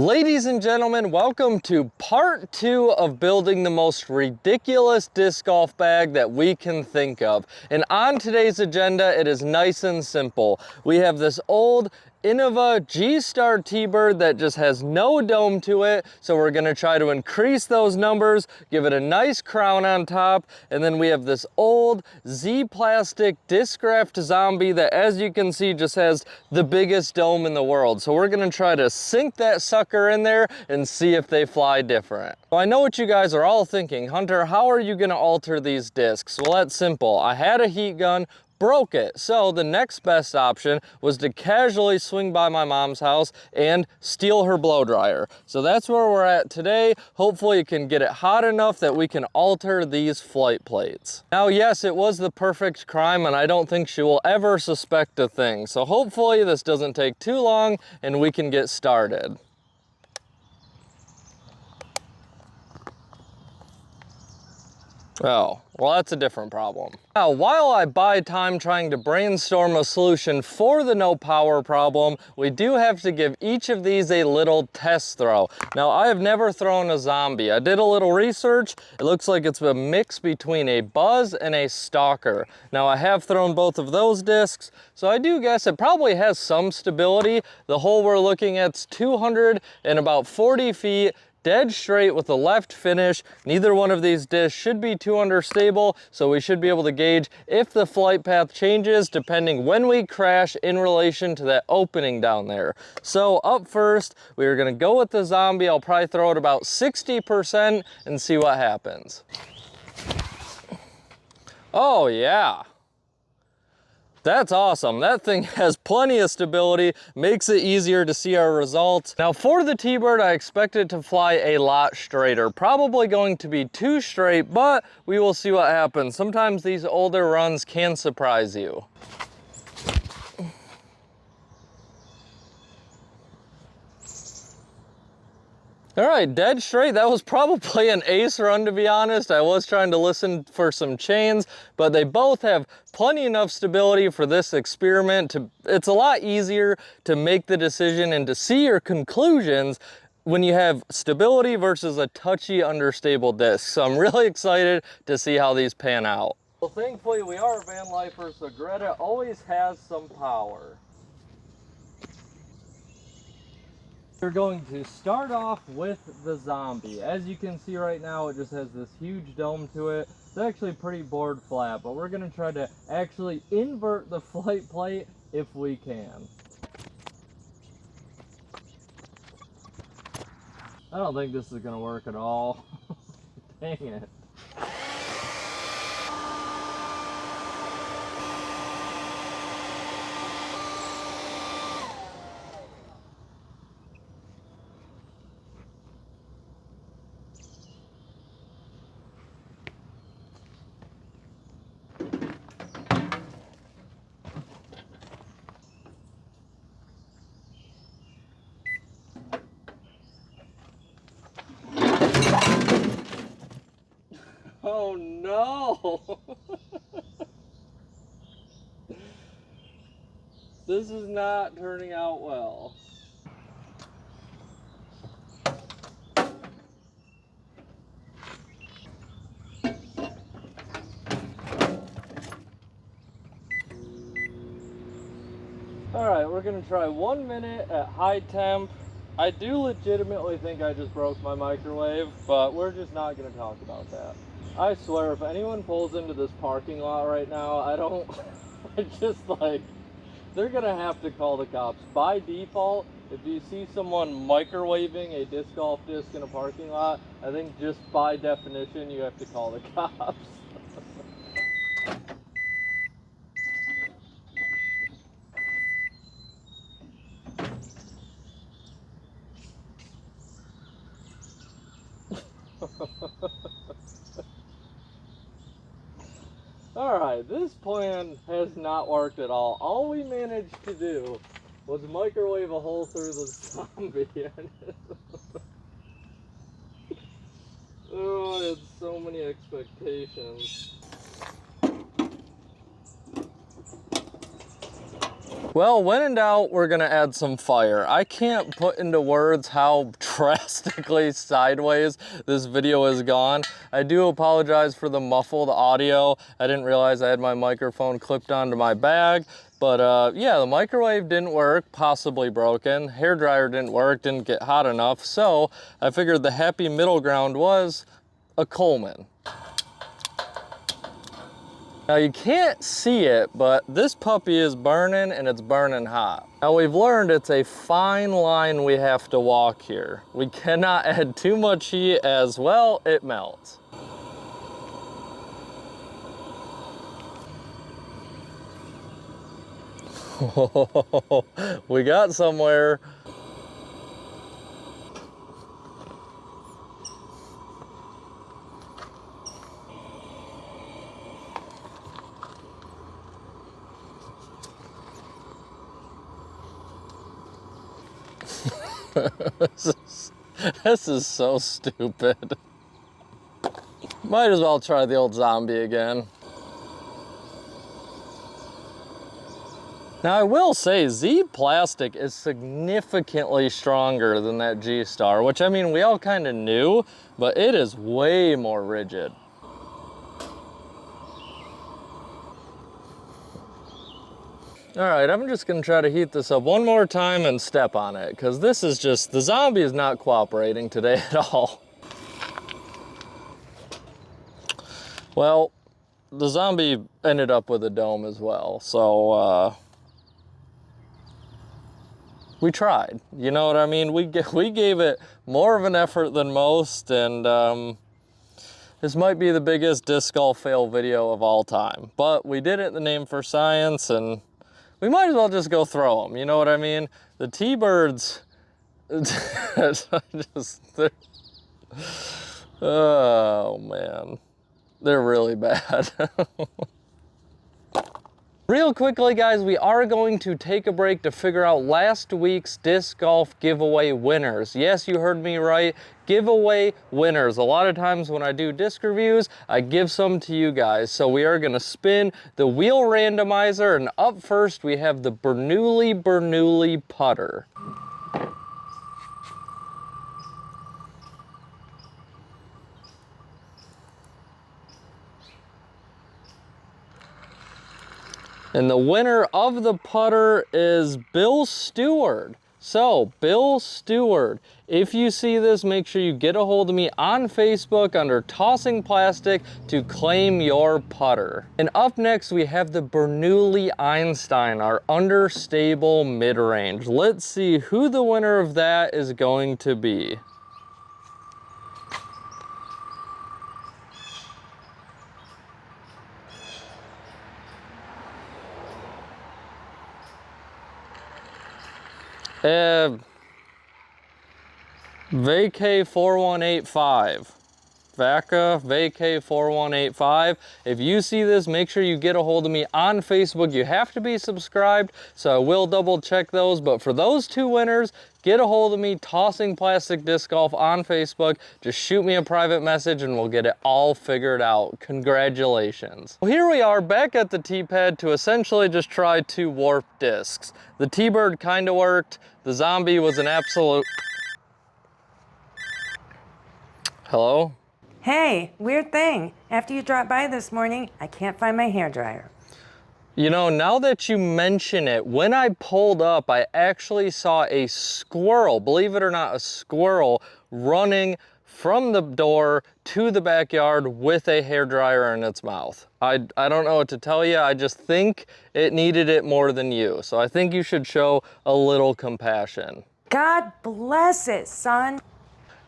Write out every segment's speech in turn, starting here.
Ladies and gentlemen, welcome to part 2 of building the most ridiculous disc golf bag that we can think of. And on today's agenda, it is nice and simple. We have this old Innova G-Star T-Bird that just has no dome to it, so we're gonna try to increase those numbers, give it a nice crown on top, and then we have this old Z-Plastic Discraft Zombie that, as you can see, just has the biggest dome in the world. So we're gonna try to sink that sucker in there and see if they fly different. Well, I know what you guys are all thinking, Hunter, how are you gonna alter these discs? Well, that's simple. I had a heat gun, broke it. So the next best option was to casually swing by my mom's house and steal her blow dryer. So that's where we're at today. Hopefully it can get it hot enough that we can alter these flight plates. Now, yes, it was the perfect crime and I don't think she will ever suspect a thing. So hopefully this doesn't take too long and we can get started. Oh, well, that's a different problem. Now, while I buy time trying to brainstorm a solution for the no power problem, we do have to give each of these a little test throw. Now, I have never thrown a zombie. I did a little research. It looks like it's a mix between a buzz and a stalker. Now, I have thrown both of those discs, so I do guess it probably has some stability. The hole we're looking at's 200 and about 40 feet. Dead straight with a left finish. Neither one of these discs should be too understable, so we should be able to gauge if the flight path changes depending when we crash in relation to that opening down there. So up first, we are gonna go with the zombie. I'll probably throw it about 60% and see what happens. Oh yeah. That's awesome. That thing has plenty of stability, makes it easier to see our results. Now for the T-Bird, I expect it to fly a lot straighter. Probably going to be too straight, but we will see what happens. Sometimes these older runs can surprise you. All right, dead straight. That was probably an ace run, to be honest. I was trying to listen for some chains, but they both have plenty enough stability for this experiment. It's a lot easier to make the decision and to see your conclusions when you have stability versus a touchy, understable disc. So I'm really excited to see how these pan out. Well, thankfully we are van lifers, so Greta always has some power. We're going to start off with the zombie. As you can see right now, it just has this huge dome to it. It's actually pretty board flat, but we're going to try to actually invert the flight plate if we can. I don't think this is going to work at all. Dang it. Oh no! This is not turning out well. Alright, we're gonna try 1 minute at high temp. I do legitimately think I just broke my microwave, but we're just not gonna talk about that. I swear, if anyone pulls into this parking lot right now, I just like, they're gonna have to call the cops. By default, if you see someone microwaving a disc golf disc in a parking lot, I think just by definition, you have to call the cops. Alright, this plan has not worked at all. All we managed to do was microwave a hole through the zombie. Oh, I had so many expectations. Well, when in doubt, we're gonna add some fire. I can't put into words how drastically sideways this video has gone. I do apologize for the muffled audio. I didn't realize I had my microphone clipped onto my bag. But yeah, the microwave didn't work, possibly broken. Hairdryer didn't work, didn't get hot enough. So I figured the happy middle ground was a Coleman. Now you can't see it, but this puppy is burning and it's burning hot. Now we've learned it's a fine line we have to walk here. We cannot add too much heat as well, it melts. We got somewhere. This is so stupid. Might as well try the old zombie again. Now I will say Z plastic is significantly stronger than that G-Star, which I mean we all kind of knew, but it is way more rigid. All right, I'm just gonna try to heat this up one more time and step on it, because this is just, the zombie is not cooperating today at all. Well, the zombie ended up with a dome as well, so we tried, you know what I mean? We gave it more of an effort than most, and this might be the biggest disc golf fail video of all time. But we did it in the name for science, and we might as well just go throw them, you know what I mean? The T-Birds, oh man, they're really bad. Real quickly, guys, we are going to take a break to figure out last week's disc golf giveaway winners. Yes, you heard me right. Giveaway winners. A lot of times when I do disc reviews, I give some to you guys. So we are going to spin the wheel randomizer, and up first we have the Bernoulli putter. And the winner of the putter is Bill Stewart. So, Bill Stewart, if you see this, make sure you get a hold of me on Facebook under Tossing Plastic to claim your putter. And up next, we have the Bernoulli Einstein, our understable mid-range. Let's see who the winner of that is going to be. Vacay 4185. Vaca Vacay 4185. If you see this, make sure you get a hold of me on Facebook. You have to be subscribed, so I will double check those. But for those two winners, get a hold of me, Tossing Plastic Disc Golf on Facebook. Just shoot me a private message and we'll get it all figured out. Congratulations. Well, here we are back at the T-pad to essentially just try two warp discs. The T-Bird kind of worked. The zombie was an absolute... Hello? Hey, weird thing. After you dropped by this morning, I can't find my hairdryer. You know, now that you mention it, when I pulled up, I actually saw a squirrel, believe it or not, a squirrel running from the door to the backyard with a hairdryer in its mouth. I don't know what to tell you. I just think it needed it more than you. So I think you should show a little compassion. God bless it, son.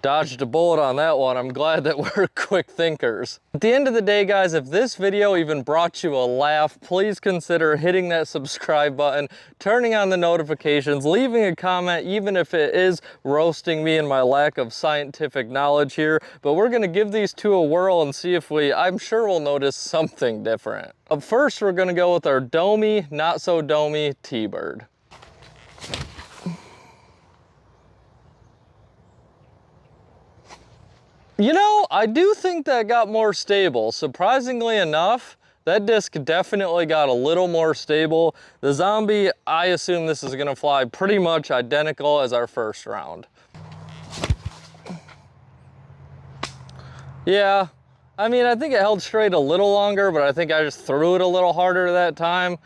Dodged a bullet on that one. I'm glad that we're quick thinkers. At the end of the day, guys, if this video even brought you a laugh, please consider hitting that subscribe button, turning on the notifications, leaving a comment, even if it is roasting me and my lack of scientific knowledge here. But we're gonna give these two a whirl and see if I'm sure we'll notice something different. Up first, we're gonna go with our domey, not so domey T-Bird. You know, I do think that got more stable. Surprisingly enough, That disc definitely got a little more stable. The zombie, I assume this is gonna fly pretty much identical as our first round. Yeah, I mean, I think it held straight a little longer, but I think I just threw it a little harder that time.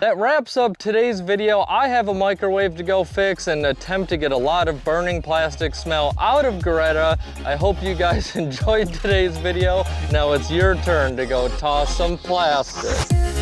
That wraps up today's video. I have a microwave to go fix and attempt to get a lot of burning plastic smell out of Greta. I hope you guys enjoyed today's video. Now it's your turn to go toss some plastic.